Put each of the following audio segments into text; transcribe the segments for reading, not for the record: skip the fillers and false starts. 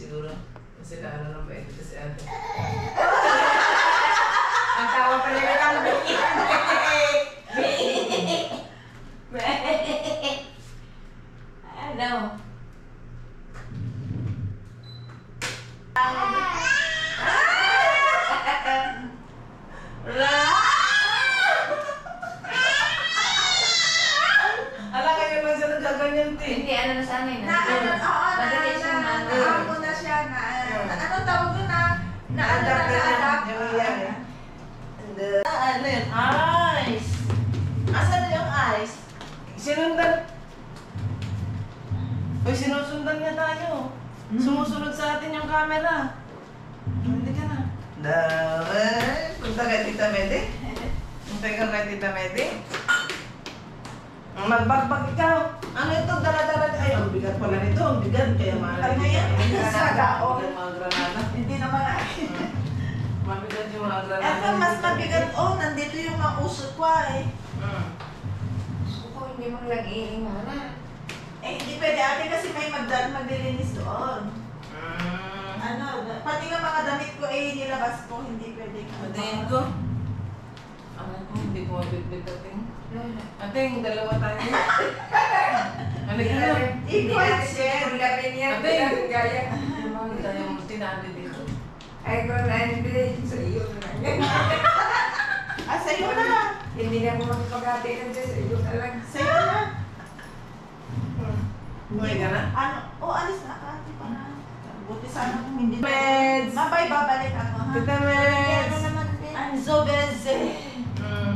siguro. Kasi ano nang bait ito si ate. Ang tawa pala na lang. Ano? Ala kayo lang siya nagaganyan din. Hindi, ano na sa amin. Madali siya na-adapt na siya na, ano tawag doon na na-adapt. Ano yun? Ice! Asan na yung ice? Sinundan. Uy, sinusundan niya tayo. Sumusunod sa atin yung camera. Hindi ka na. Punta kay Tita Medi? Punta ka kay Tita Medi? Magbagbag ikaw. Ano ito? Dala-dala. Ay, ang bigat pala nito. Ang bigat. Kaya mahal. Ano yan? Sagaon. Yung mga granada. Hindi naman Mabigat yung mga granada. Ito mas mabigat. Oh, nandito yung mga usok ko eh. Gusto ko hindi mo nag-iingara. Eh, hindi pwede ate kasi may maglilinis doon. Ano, pati nga mga damit ko eh, nilabas ko, hindi pwede. Patayin ko. Hindi ko mabitbit ating. Ating, dalawa tayo. Ano ka na? Equal share. Ating, gaya. Ano tayong tinali dito? Ay, kung na-encourage sa iyo na lang. Ah, sa'yo na. Hindi na mo magpagati ng Diyos sa iyo na lang. Sa'yo na. Buhay ka na? Ano? Oh, alis na ate pa na. Buti sana kung hindi. Meds! Mabay, babalik ako ha. Tita Meds! Anzo Beze.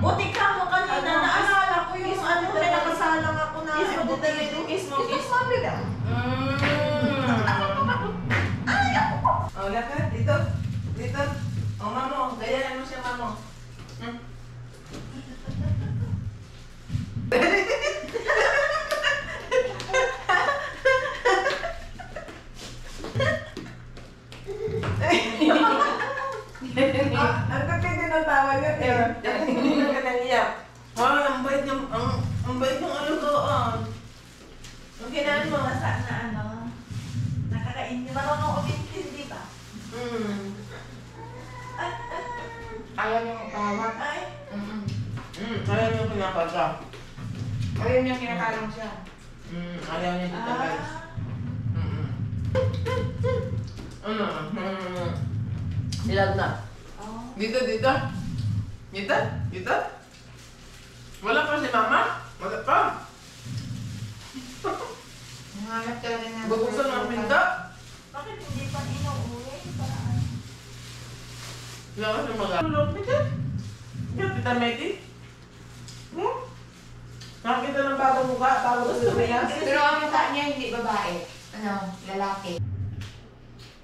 Buti ka mo kanina. Naalala ko yung ano, may nakasalang ako na. Kiss mo, Tita Meds. Kiss mo, kiss mo. Oh, lakad. Dito. Dito. Oh, mamo. Gayaan mo siya, mamo. Ang kapit din ang tawa niya. Hindi ka naiyak. Ang bait ng alugoan. Ang ginaan mo. Nasaan na ano? Nakakain niyo. Marunong umintindi ba? Ayaw niyo magpahawak. Ay. Ayaw niya pinapadya. Ayaw niyo kinakalang siya. Ayaw niya dito, guys. Ilag na. Dito, dito. Dito, dito. Wala pa si mama? Wala pa. Nangangat ka rin nga. Bubuksan ang pinto. Bakit hindi pa inuuwi? Paraan. Wala ka sa mga. Tulog, dito. Dito, Tita Medi. Nakakita ng bagong mukha, bago ka sa Pinas. Pero ang mukha niya hindi babae. Ano, lalaki.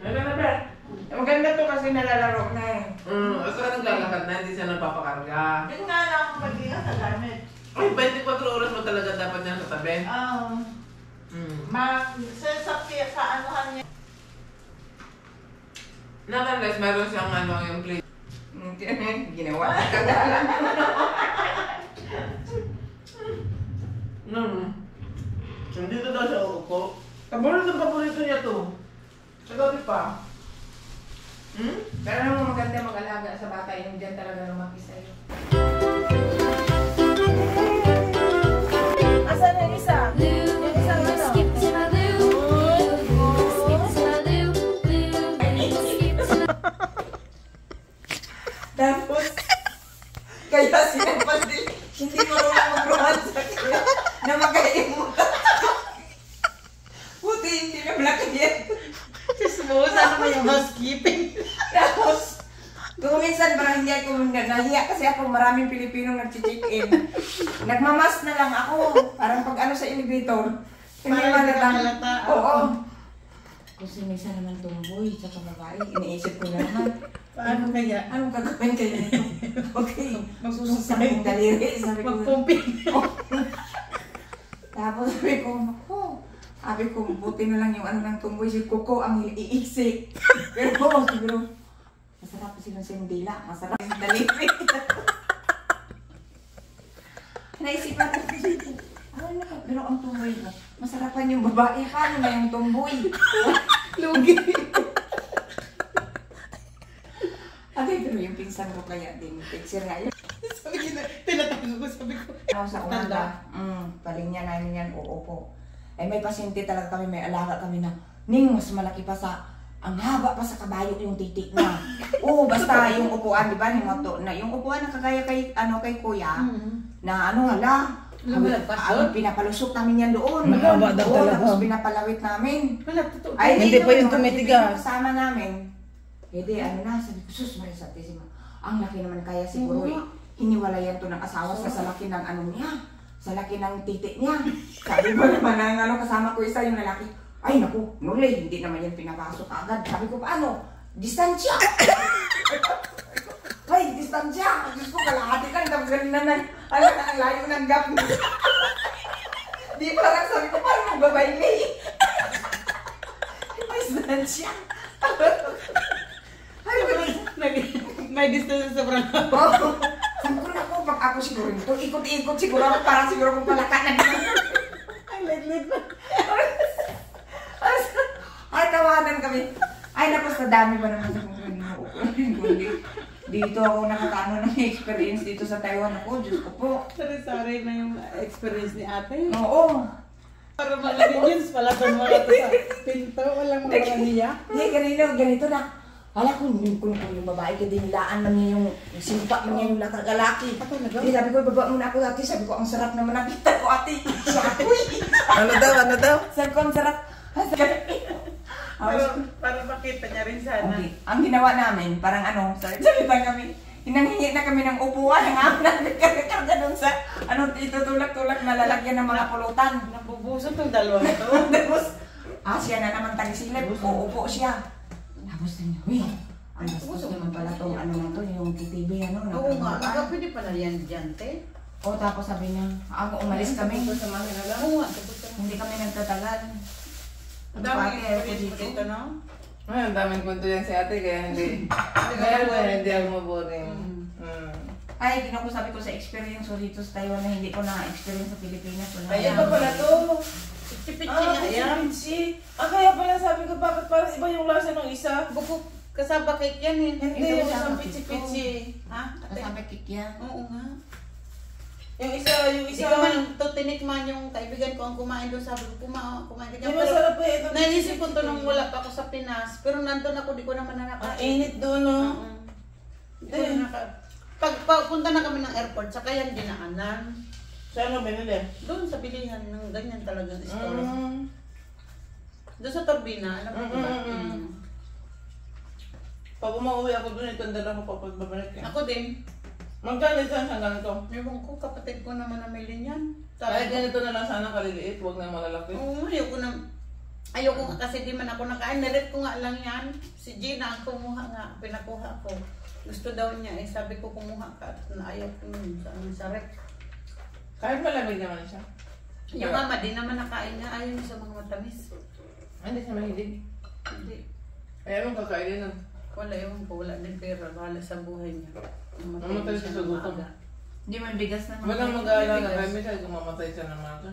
Ano na ba? Maganda to kasi nalalaro na eh. At saka naglalakad na, hindi siya nagpapakarga. Yun nga lang ang pag-ingat sa gamit. Ay, 24 oras mo talaga dapat yan sa tabi. Sa anuhan niya. Naka-less, meron siyang ano, yung plate. Ginawa na kagalan. Dito daw siya uupo. Paborito niya to. Sa gabi pa. Pero naman maganda mag-alaga sa bata, yung dyan talaga lumaki sa'yo. Asan yung isa? Yung isang ano? Tapos, kaya sinapas din, hindi marunong mag-rohan sa kanya na magkaimutan. Buti hindi na malaki yan. Sismusa naman yung housekeeping. Tapos, kung minsan parang hindi ako nahiya kasi ako maraming Pilipinong nag-check-in. Nagmamas na lang ako. Parang pag ano sa elevator. Hindi malata. Oo. Kasi minsan naman tumboy sa babae. Iniisip ko na naman. Paano kaya? Anong gagawin kaya? Okay. Magsusasama yung daliri. Sabi ko. Magpumping. Tapos sabi ko, sabi ko, buti na lang yung ano ng tumboy. Si Coco ang iiksi. Pero siguro, masarap silang sindila. Masarap yung daliri. Naisipan ko, ano na, pero ang tumboy na, masarapan yung babae. Paano na yung tumboy? Lugi. Ate, pero yung pinsan ko kaya din, teacher nga yun. Sabi ko, tinatawag ko, sabi ko. Ako sa umaga, palinya namin yan, oo po. Eh may pasyente talaga kami, may alaga kami na, Ning, mas malaki pa sa, ang haba pa sa kabayo yung titik na. Oo, basta yung upuan, di ba, ni Moto, na yung upuan na kagaya kay, kay kuya, na pinapalusok namin yan doon. Mahaba daw talaga. Tapos pinapalawit namin. Totoo. Ay, Hindi pa yung tumitigas. Kasama namin. Hindi, sabi ko, sus, Marisatissima, ang laki naman kaya siguro hiniwalayan to ng asawa sa laki ng niya, sa laki ng titik niya. Sabi mo naman ang kasama ko isa yung lalaki, ay naku, Nulay, hindi naman yan pinapasok agad. Sabi ko, paano? Distansya! Ay, distansya! Diyos ko, kalahati ka, tapos ganun na ang layo ng gap. Di parang sabi ko, parang magbabayle. Distansya! May distance sa sobrang. Oo. Sabi ko na po, pag ako siguro ito, ikot-ikot siguro ako, parang siguro kung palaka na dito. Ay, lit-lit pa. Ay, tawanan kami. Ay, naku, sa dami ba naman sa kung dito ako nakakaano ng experience dito sa Taiwan ako, Diyos ko po. Sorry na yung experience ni ate. Oo. Para mag-audience pala sa mga ito sa pinto, walang mga niya. Hindi, ganito na. Wala ko, yung babae ka din, laan man niya yung simpa man niya yung lalaki. Hindi, sabi ko, baba muna ako ate, sabi ko, ang sarap naman nakita ko ate. Sabi ko, Ano daw? sabi ko, ang sarap. Para makita niya rin sana. Okay. Ang ginawa namin, parang salitan kami. Hinanghingi na kami ng upuan, ang namin kami doon sa, itutulak-tulak na lalagyan ng mga pulutan. Nabubuso itong dalawa ito. Tapos, siya na naman tagisilip, uupo siya. Tapos niya, ang bastos naman pala itong na to, yung TTV, Oo nga, pwede pala yan dyan, te. O, tapos sabi niya, umalis kami. Oo nga, Hindi kami nagtatagal. Ang daming experience mo dito, no? Ay, ang daming kwento yan si ate, kaya hindi. Hindi ako maboring. Ay, sabi ko sa experience ko dito sa Taiwan na hindi ko na-experience sa Pilipinas. Ayan pa pala to. Pichi-pichi nga yan. Pichi. Kaya pala sabi ko, bakit parang iba yung lasa ng isa? Bukok kasaba cake yan eh. Hindi, yung isang kasama pichi-pichi. Ha? Kasama kikya. Oo nga. Yung isa. Ikaw man, tinikman yung kaibigan ko ang kumain doon. Sabi ko, kumain ka Di dyan. masarap pa ito. Naisip ko to nung wala pa ako sa Pinas. Pero nandun ako, di ko naman Ang nanakain. init doon, no? Di ko nanakain. Pag punta na kami ng airport, saka yan dinaanan. Saan mo binili? Doon sa bilihan ng ganyan talagang store. Doon sa Torbina, alam mo ba? Pag umuwi ako doon, itong dala ko pa pagbabalik eh. Ako din. Magkano isang hanggang ito? Ewan ko, kapatid ko naman namili niyan. Kahit ganito na lang sana kaliliit, huwag na malalaki. Oo, ayoko nga kasi di man ako nakain. Nalit ko nga lang yan. Si Gina ang kumuha nga, pinakuha ko. Gusto daw niya eh, sabi ko kumuha ka at ayaw ko nun sa rep. Kahit malamig naman siya. Yung mama, di naman nakain niya. Ayaw niya sa mga matamis. Hindi siya mahilig. Hindi. Ayaw mo kakainin nun. Wala, ewan ko. Wala din pera. Bahala sa buhay niya. Mamatay siya sa gutom. Hindi man bigas na mga. Walang mag-aalala. Kaya minsan kung mamatay siya ng mga.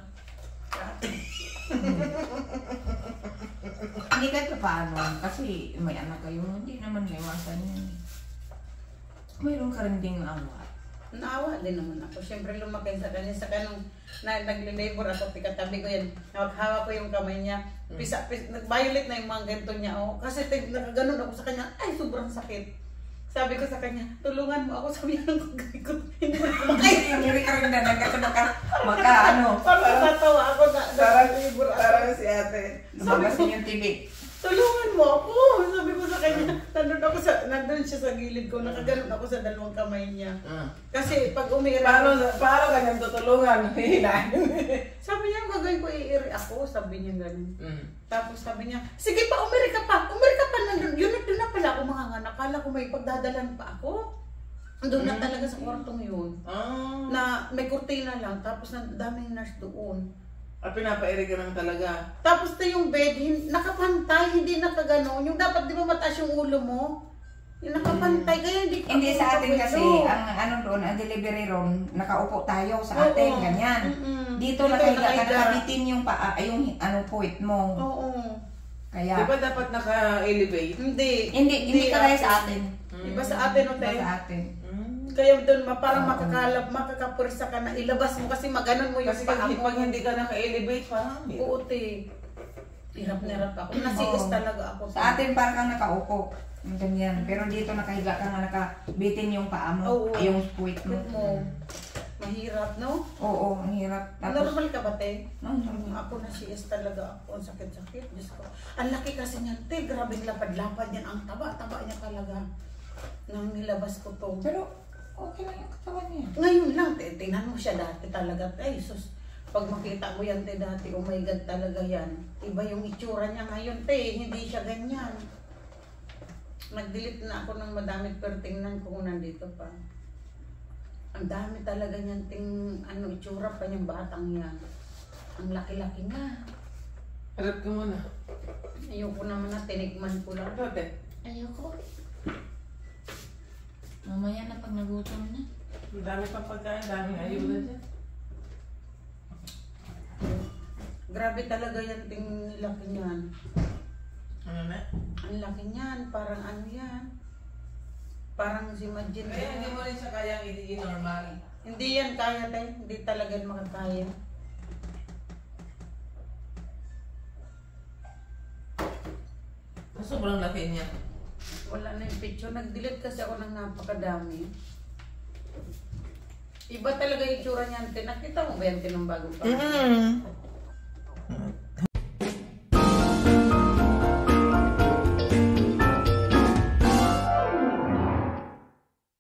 Hindi kahit paano. Kasi may anak kayo, hindi naman maiwasan yun. Mayroon ka rin ding awa. Naawa din naman ako. Siyempre lumaki sa kanya. Sa kanong nagle-labor ako, pikatabi ko yan. Hawak ko yung kamay niya. Nag-violet na yung mga ganito niya. Oh. Kasi nakaganon ako sa kanya. Ay, sobrang sakit. Sabi ko sa kanya, tulungan mo ako. Sabi niya, hindi mo na Ay, hindi ka rin na Parang natawa ako na. Parang si ate. Lumabas niya yung TV. Tulungan mo ako. Sabi ko sa kanya, nandun siya sa gilid ko. Nakaganon ako sa dalawang kamay niya. Kasi pag umira. Paano kanyang tutulungan? Hihilahin. Sabi niya, gagawin ko iiri ako. Sabi niya ganun. Tapos sabi niya, sige pa, umiri ka pa. Umiri ka pa nandun. Yun na pala ako mga anak. Akala ko may pagdadalan pa ako. Doon na talaga sa kwartong yun. Na may kurtina lang. Tapos daming nurse doon. At pinapairig ka lang talaga. Tapos na yung bed, nakapantay, hindi nakaganon. Yung dapat di ba mataas yung ulo mo? Yung nakapantay, kaya hindi Hindi sa atin kasi, ang doon, ang delivery room, nakaupo tayo sa atin, ganyan. Dito nakahiga ka, nakabitin yung puwit mo. Oo. Di Kaya, ba dapat naka-elevate? hindi kagaya sa atin. Iba sa atin, Iba Ote. sa atin. Kaya doon, parang makakapurisa ka na ilabas mo kasi maganon mo yung Kasi paa mo. pag hindi ka naka-elevate, parang Oo, te. Hirap na hirap ako. Nasigas Oo. talaga ako. Sa atin parang kang nakaupo. Yung ganyan. Pero dito nakahiga ka nga nakabitin yung paa mo. Oo. Yung puwit mo. Mo. Mahirap, no? Oo, ang hirap. Tapos, Normal ka ba, te? normal. Ako nasiyas talaga ako. Ang sakit-sakit. Diyos ko. Ang laki kasi niyan, te. Grabing lapad-lapad yan. Ang taba-taba niya talaga. Nang nilabas ko to. Pero, okay lang yung katawan niya. Ngayon lang, te. Tingnan mo siya dati talaga. Ay, sus. Pag makita mo yan, te, dati, oh my God, talaga yan. Iba yung itsura niya ngayon, te. Hindi siya ganyan. Nag-delete na ako ng madami, pero tingnan ko kung nandito pa. Ang dami talaga niyan, itsura pa niyang batang yan. Ang laki-laki niya. Harap ka muna. Ayoko naman na, tinikman ko lang. Ito, te. Ayoko. Mamaya na pag nagutom na. Ang dami pang pagkain, daming ayuda dyan. Grabe talaga yan, laki niyan. Ano na? Ang laki niyan, parang ano yan. Parang si Majin. Kaya hindi mo rin siya kayang i-normal. Hindi yan kaya, te. Hindi talaga yan makakaya. Sobrang laki niya. Wala na yung picture. Nag-delete kasi ako ng napakadami. Iba talaga yung itsura niyan, te. Nakita mo ba yan, te, ng bagong pa?